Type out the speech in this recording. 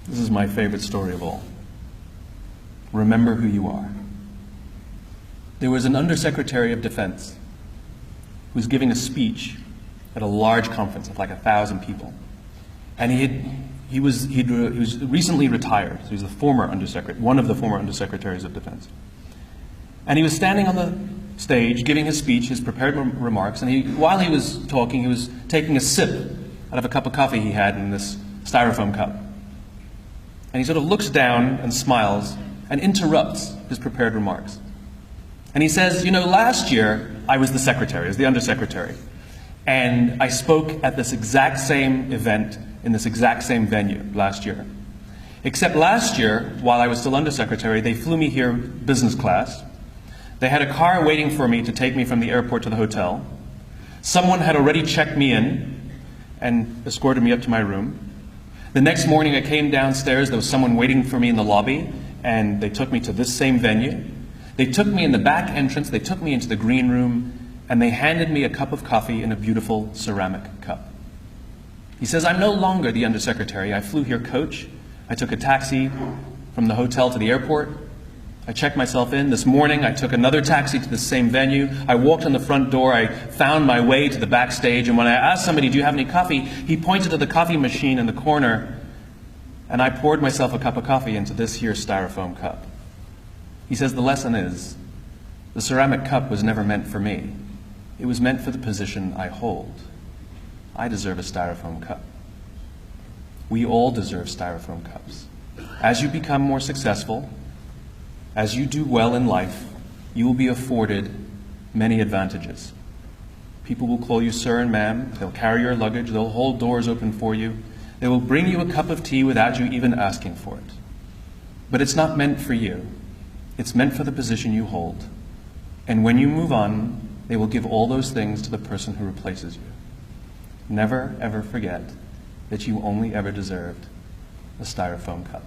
This is my favorite story of all. Remember who you are. There was an Undersecretary of Defense who was giving a speech at a large conference of like 1,000 people. And he was recently retired, so he was the former undersecretary, one of the former Undersecretaries of Defense. And he was standing on the stage giving his speech, his prepared remarks, and while he was talking, he was taking a sip out of a cup of coffee he had in this Styrofoam cup. And he sort of looks down and smiles and interrupts his prepared remarks. And he says, you know, last year I was the secretary, as the undersecretary, and I spoke at this exact same event in this exact same venue last year. Except last year, while I was still undersecretary, they flew me here business class. They had a car waiting for me to take me from the airport to the hotel. Someone had already checked me in and escorted me up to my room. The next morning I came downstairs, there was someone waiting for me in the lobby, and they took me to this same venue. They took me in the back entrance, they took me into the green room, and they handed me a cup of coffee in a beautiful ceramic cup. He says, I'm no longer the undersecretary. I flew here coach. I took a taxi from the hotel to the airport. I checked myself in. This morning I took another taxi to the same venue. I walked in the front door. I found my way to the backstage, and when I asked somebody, do you have any coffee? He pointed to the coffee machine in the corner, and I poured myself a cup of coffee into this here Styrofoam cup. He says the lesson is, the ceramic cup was never meant for me. It was meant for the position I hold. I deserve a Styrofoam cup. We all deserve Styrofoam cups. As you become more successful, as you do well in life, you will be afforded many advantages. People will call you sir and ma'am. They'll carry your luggage. They'll hold doors open for you. They will bring you a cup of tea without you even asking for it. But it's not meant for you. It's meant for the position you hold. And when you move on, they will give all those things to the person who replaces you. Never, ever forget that you only ever deserved a Styrofoam cup.